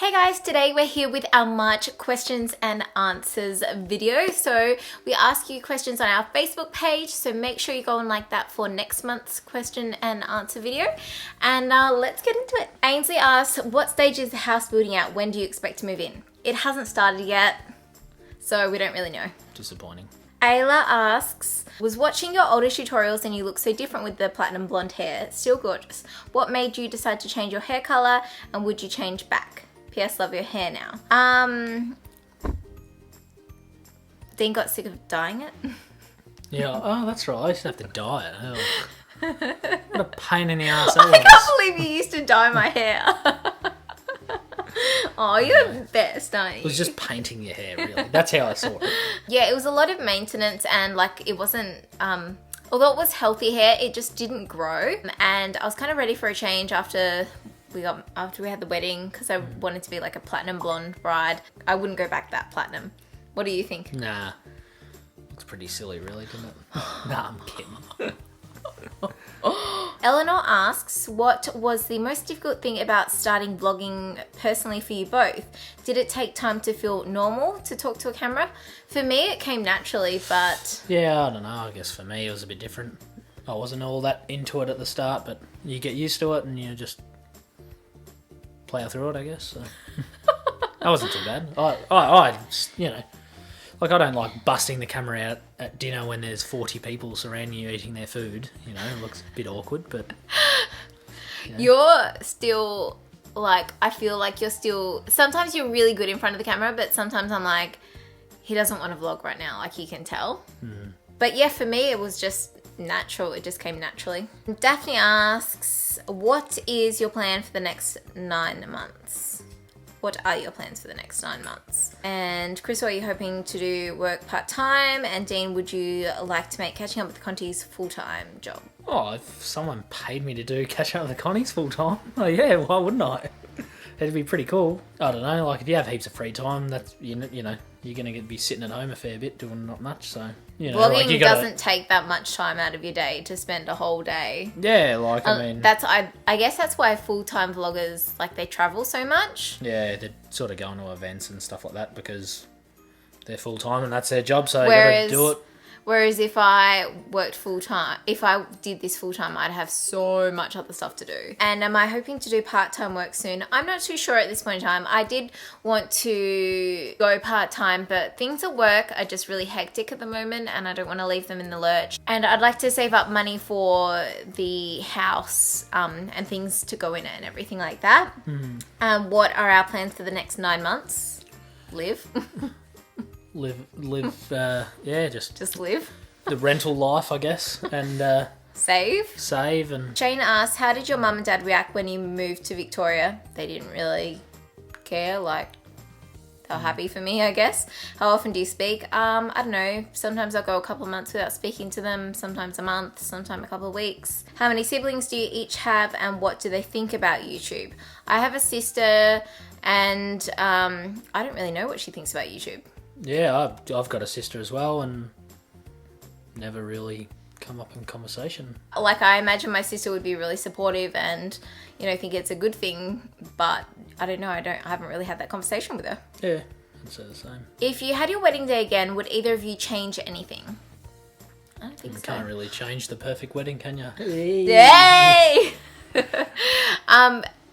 Hey guys, today we're here with our March questions and answers video. So we ask you questions on our Facebook page, so make sure you go and like that for next month's question and answer video. And let's get into it. Ainsley asks, what stage is the house building at? When do you expect to move in? It hasn't started yet, so we don't really know. Disappointing. Ayla asks, was watching your older tutorials and you look so different with the platinum blonde hair. Still gorgeous. What made you decide to change your hair color, and would you change back? P.S. Love your hair now. Dean got sick of dyeing it. Yeah, oh, that's right. I used to have to dye it. Oh. What a pain in the ass that I was. can't believe you used to dye my hair. Oh, you're the best, aren't you? It was just painting your hair, really. That's how I saw it. Yeah, it was a lot of maintenance, and like it wasn't, although it was healthy hair, it just didn't grow. And I was kind of ready for a change after we had the wedding, because I wanted to be like a platinum blonde bride. I wouldn't go back that platinum. What do you think? Nah. Looks pretty silly, really, doesn't it? Nah, I'm kidding. Eleanor asks, what was the most difficult thing about starting vlogging personally for you both? Did it take time to feel normal to talk to a camera? For me, it came naturally, but... Yeah, I don't know. I guess for me, it was a bit different. I wasn't all that into it at the start, but you get used to it and you just plow through it, I guess. So. That wasn't too bad. I you know, like I don't like busting the camera out at dinner when there's 40 people surrounding you eating their food. You know, it looks a bit awkward, but... You know. You're still, like, I feel like you're still... Sometimes you're really good in front of the camera, but sometimes I'm like, he doesn't want to vlog right now, like you can tell. Mm. But yeah, for me, it was just natural. It just came naturally. Daphne asks, what is your plan for the next 9 months? What are your plans for the next 9 months? And Chris, are you hoping to do work part-time? And Dean, would you like to make Catching Up with the Contes full-time job? Oh, if someone paid me to do Catch Up with the Contes full-time, oh yeah, why wouldn't I? It'd be pretty cool. I don't know, like if you have heaps of free time, that's, you know, you're going to be sitting at home a fair bit doing not much, so, you know. Vlogging like doesn't take that much time out of your day to spend a whole day. Yeah, like, I mean... I guess that's why full-time vloggers, like, they travel so much. Yeah, they're sort of going to events and stuff like that because they're full-time and that's their job, so you got to do it. Whereas if I worked full-time, if I did this full-time, I'd have so much other stuff to do. And am I hoping to do part-time work soon? I'm not too sure at this point in time. I did want to go part-time, but things at work are just really hectic at the moment and I don't want to leave them in the lurch. And I'd like to save up money for the house and things to go in it and everything like that. What are our plans for the next 9 months? Live. Yeah, just live. The rental life, I guess, and Save. And Jane asks, how did your mum and dad react when you moved to Victoria? They didn't really care, like, they were happy for me, I guess. How often do you speak? I don't know, sometimes I'll go a couple of months without speaking to them, sometimes a month, sometimes a couple of weeks. How many siblings do you each have, and what do they think about YouTube? I have a sister, and I don't really know what she thinks about YouTube. Yeah, I've got a sister as well and never really come up in conversation. Like, I imagine my sister would be really supportive and, you know, think it's a good thing, but I don't know, I haven't really had that conversation with her. Yeah, I'd say the same. If you had your wedding day again, would either of you change anything? I don't think so. You can't really change the perfect wedding, can you? Yay!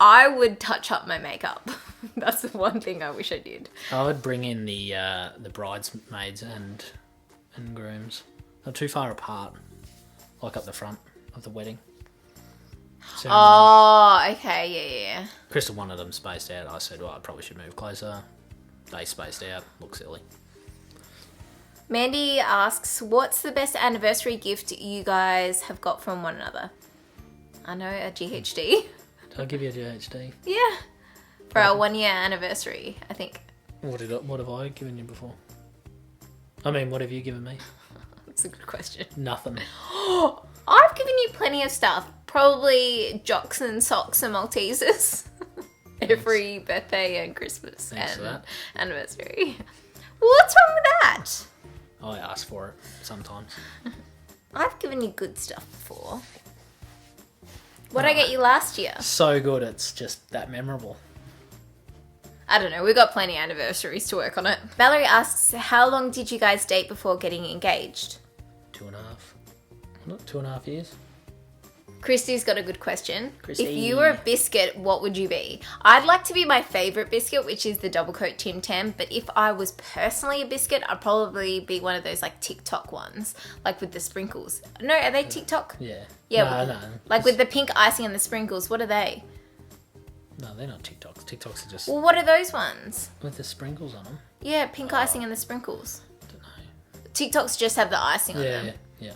I would touch up my makeup. That's the one thing I wish I did. I would bring in the bridesmaids and grooms. They're too far apart, like up the front of the wedding. Oh, okay, yeah. Crystal wanted them spaced out. I said, well, I probably should move closer. They spaced out. Look silly. Mandy asks, what's the best anniversary gift you guys have got from one another? I know, a GHD. Did I give you a GHD? Yeah. For our 1 year anniversary, I think. What have I given you before? I mean, what have you given me? That's a good question. Nothing. I've given you plenty of stuff. Probably jocks and socks and Maltesers. Every birthday and Christmas and anniversary. What's wrong with that? I ask for it sometimes. I've given you good stuff before. What did I get you last year? So good, it's just that memorable. I don't know. We've got plenty of anniversaries to work on it. Valerie asks, how long did you guys date before getting engaged? 2.5. Not 2.5 years. Christy's got a good question. Christy. If you were a biscuit, what would you be? I'd like to be my favourite biscuit, which is the double coat Tim Tam. But if I was personally a biscuit, I'd probably be one of those like TikTok ones, like with the sprinkles. No, are they TikTok? Yeah. Yeah. No. Like with the pink icing and the sprinkles. What are they? No, they're not TikToks. TikToks are just Well, what are those ones? with the sprinkles on them. Yeah, pink icing and the sprinkles. Don't know. TikToks just have the icing on them. Yeah.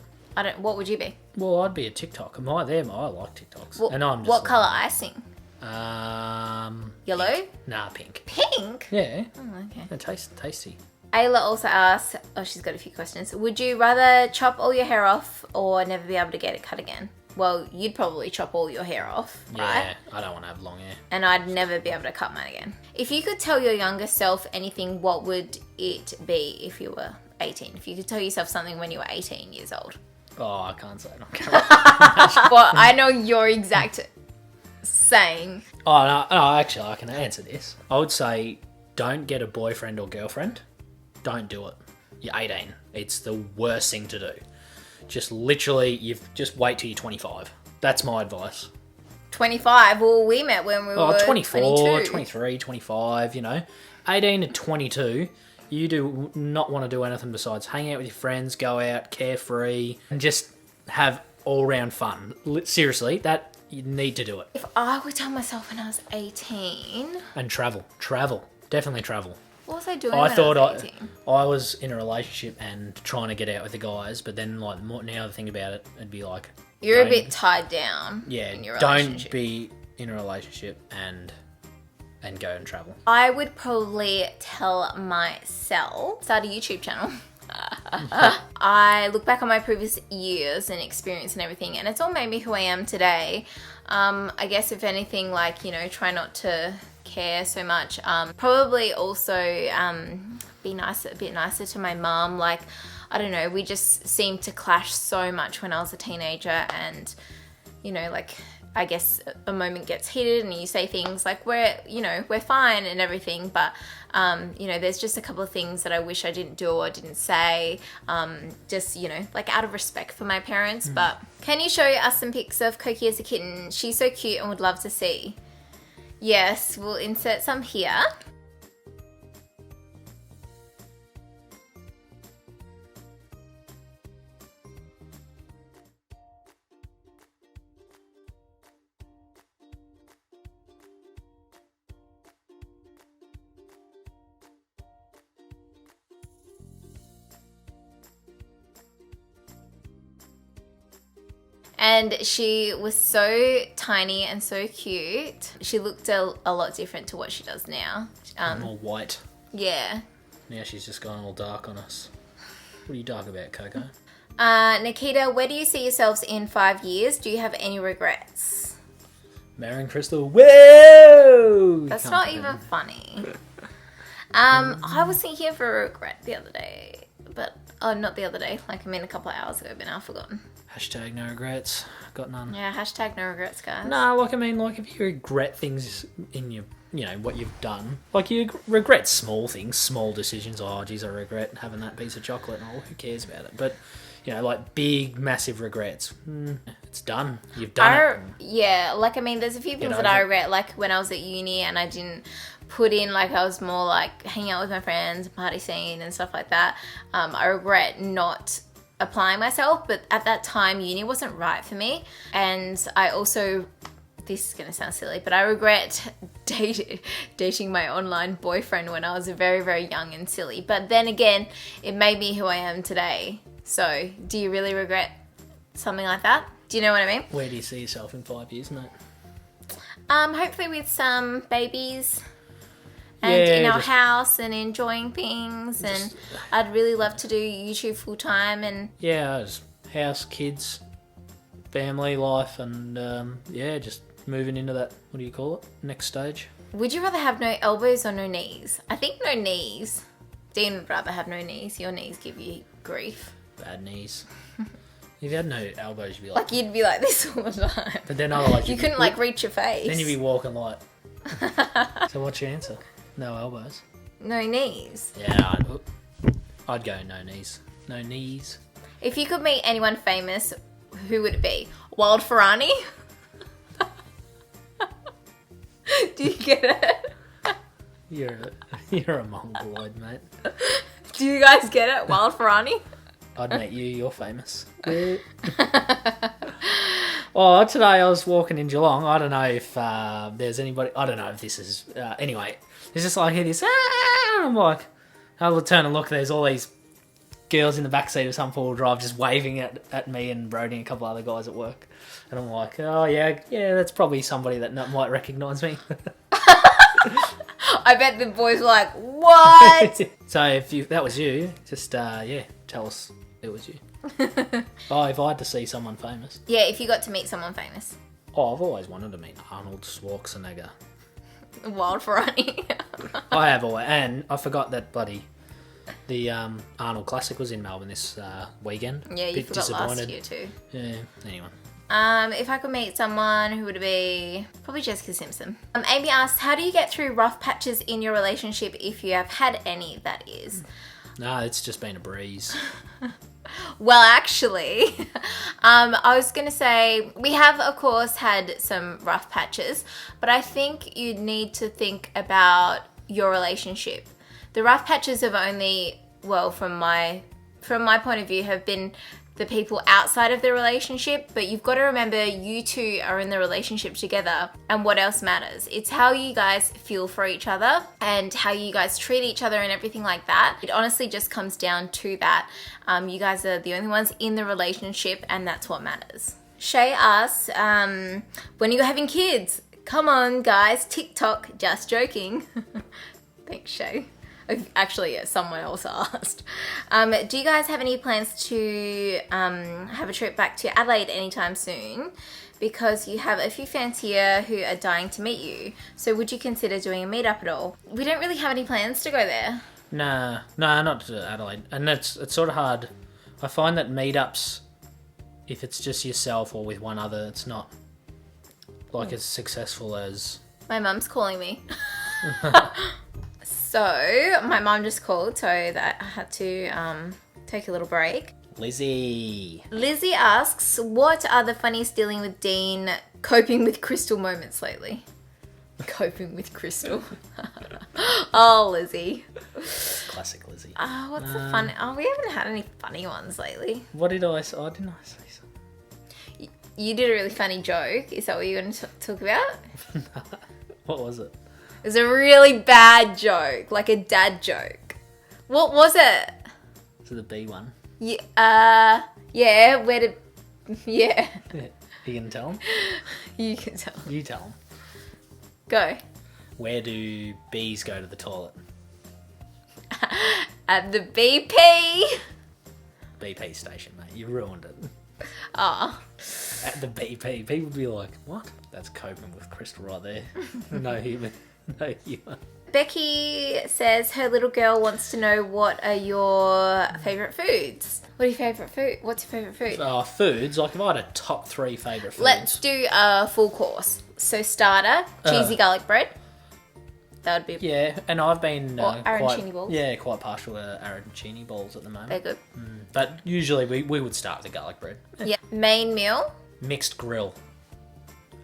What would you be? Well, I'd be a TikTok. I like TikToks. Well, and I'm just what like, colour icing? Yellow? Yellow? Nah, pink. Pink? Yeah. Oh, okay. They're tasty. Ayla also asks, she's got a few questions. Would you rather chop all your hair off or never be able to get it cut again? Well, you'd probably chop all your hair off, right? Yeah, I don't want to have long hair. And I'd never be able to cut mine again. If you could tell your younger self anything, what would it be if you were 18? If you could tell yourself something when you were 18 years old. Oh, I can't say it on camera. Well, I know your exact saying. Oh, no, actually, I can answer this. I would say don't get a boyfriend or girlfriend. Don't do it. You're 18. It's the worst thing to do. Just literally, just wait till you're 25. That's my advice. 25? Well, we met when we were 24, 22. 23, 25, 18 to 22, you do not want to do anything besides hang out with your friends, go out, carefree, and just have all-round fun. Seriously, that you need to do it. If I would tell myself when I was 18... And travel. Definitely travel. What was I doing I when thought I was 18? I was in a relationship and trying to get out with the guys, but then now the thing about it, it'd be like... You're a bit tied down in your relationship. Don't be in a relationship and go and travel. I would probably tell myself, start a YouTube channel. I look back on my previous years and experience and everything, and it's all made me who I am today. I guess if anything, try not to care so much. Probably also be a bit nicer to my mum. I don't know, we just seemed to clash so much when I was a teenager, and I guess a moment gets heated and you say things like we're fine and everything, but there's just a couple of things that I wish I didn't do or didn't say, just out of respect for my parents. But can you show us some pics of Cokie as a kitten? She's so cute and would love to see. Yes, we'll insert some here. And she was so tiny and so cute. She looked a lot different to what she does now. More white. Yeah. Now she's just gone all dark on us. What are you dark about, Coco? Nikita, where do you see yourselves in 5 years? Do you have any regrets? Marrying Crystal. Whoa! That's not even funny. I was thinking of a regret the other day, but not the other day. A couple of hours ago, but now I've forgotten. Hashtag no regrets. Got none. Yeah, hashtag no regrets, guys. No, if you regret things in your, what you've done, you regret small things, small decisions. Oh, geez, I regret having that piece of chocolate. Oh, who cares about it? But, big, massive regrets. It's done. You've done it. Yeah, there's a few things that I regret, when I was at uni and I didn't put in, I was more, hanging out with my friends, party scene and stuff like that. I regret not applying myself, but at that time uni wasn't right for me, and I also, this is gonna sound silly, but I regret dating my online boyfriend when I was very, very young and silly. But then again, it made me who I am today. So do you really regret something like that? Do you know what I mean? Where do you see yourself in 5 years, mate? Hopefully with some babies and in our house and enjoying things, and I'd really love to do YouTube full time. And just house, kids, family life, and just moving into that, what do you call it, next stage. Would you rather have no elbows or no knees? I think no knees. Dean would rather have no knees. Your knees give you grief. Bad knees. If you had no elbows, you'd be you'd be like this all the time. But then otherwise you couldn't reach your face. Then you'd be walking So what's your answer? No elbows. No knees. Yeah, I'd go no knees. No knees. If you could meet anyone famous, who would it be? Wild Ferrani? Do you get it? You're a mongoloid, mate. Do you guys get it? Wild Ferrani? I'd meet you. You're famous. Oh, today I was walking in Geelong. I don't know if there's anybody. I don't know if this is. Anyway, it's just like I hear this. I'm like, I will turn and look. There's all these girls in the backseat of some four-wheel drive just waving at me and Brody and a couple other guys at work. And I'm like, oh yeah, that's probably somebody that might recognise me. I bet the boys were like, what? So if that was you, just tell us it was you. Oh, if I had to see someone famous. Yeah, if you got to meet someone famous. Oh, I've always wanted to meet Arnold Schwarzenegger. Wild Ferrani. I have always, and I forgot that the Arnold Classic was in Melbourne this weekend. Yeah, you forgot last year too. Yeah, anyway. If I could meet someone, who would it be? Probably Jessica Simpson. Amy asks, how do you get through rough patches in your relationship if you have had any, that is? No, it's just been a breeze. Well, actually, I was going to say, we have, of course, had some rough patches, but I think you need to think about your relationship. The rough patches have only, well, from my point of view, have been the people outside of the relationship, but you've got to remember you two are in the relationship together, and what else matters? It's how you guys feel for each other and how you guys treat each other and everything like that. It honestly just comes down to that. You guys are the only ones in the relationship, and that's what matters. Shay asks, when are you having kids? Come on, guys, TikTok, just joking. Thanks, Shay. Actually, yeah, someone else asked. Do you guys have any plans to have a trip back to Adelaide anytime soon? Because you have a few fans here who are dying to meet you. So would you consider doing a meetup at all? We don't really have any plans to go there. Nah, not to Adelaide. And it's sort of hard. I find that meetups, if it's just yourself or with one other, it's not like as successful as... My mum's calling me. So, my mum just called, so that I had to take a little break. Lizzie asks, what are the funniest dealing with Dean coping with Crystal moments lately? Coping with Crystal. Oh, Lizzie. Classic Lizzie. What's the fun? Oh, we haven't had any funny ones lately. What did I say? Oh, didn't I say something? You did a really funny joke. Is that what you're going to talk about? What was it? It was a really bad joke, like a dad joke. What was it? So the B one. Yeah. Yeah. Where did? Yeah. You can tell him. You can tell. You tell him. Go. Where do bees go to the toilet? At the BP. BP station, mate. You ruined it. Oh. At the BP, people would be like, "What? That's coping with Crystal right there." No human. No human. Becky says her little girl wants to know what are your favourite foods. What's your favourite food? Foods. Like if I had a top 3 favourite foods. Let's do a full course. So starter, cheesy garlic bread. That would be... Yeah, and I've been... or arancini balls. Yeah, quite partial to arancini balls at the moment. They're good. But usually we would start with the garlic bread. Yeah. Main meal? Mixed grill.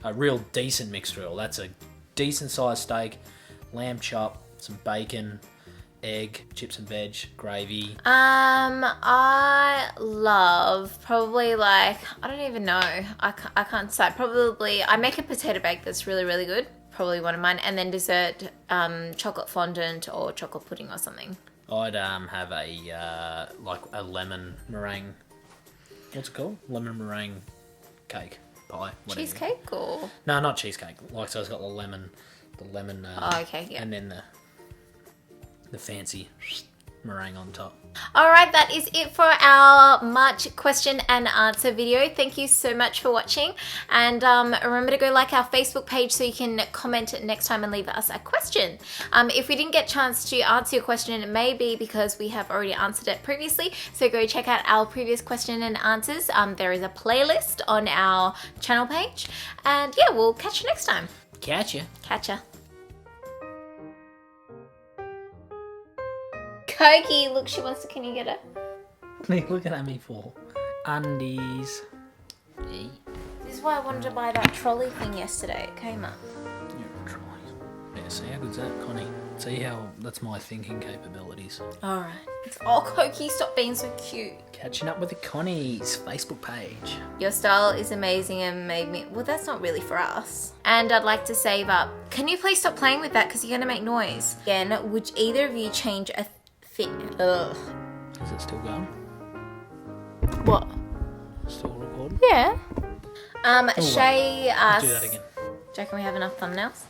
A real decent mixed grill. That's a decent sized steak, lamb chop, some bacon, egg, chips and veg, gravy. I love probably like, I don't even know. I can't decide. Probably, I make a potato bake that's really, really good. Probably one of mine. And then dessert, chocolate fondant or chocolate pudding or something. I'd have a a lemon meringue. What's it called? Lemon meringue cake, pie, whatever. Cheesecake or? No, not cheesecake. Like so, it's got the lemon. Oh, okay, yeah. And then the fancy meringue on top. All right, that is it for our March question and answer video. Thank you so much for watching, and remember to go like our Facebook page so you can comment next time and leave us a question. If we didn't get a chance to answer your question, it may be because we have already answered it previously, so go check out our previous question and answers. There is a playlist on our channel page, and yeah, we'll catch you next time. Catch ya. Catch ya. Koki, look, she wants to. Can you get her? What are you looking at me for? Undies. Hey. This is why I wanted to buy that trolley thing yesterday. It came up. You're a trolley. Yeah, see how good's that, Connie? See how that's my thinking capabilities. Alright. Oh, Koki, stop being so cute. Catching up with the Connie's Facebook page. Your style is amazing and made me... Well, that's not really for us. And I'd like to save up... Can you please stop playing with that because you're going to make noise? Again, would either of you change a fit... Ugh. Is it still going? What? Still recording? Yeah. Shay asked... Do that again. Do you reckon we have enough thumbnails?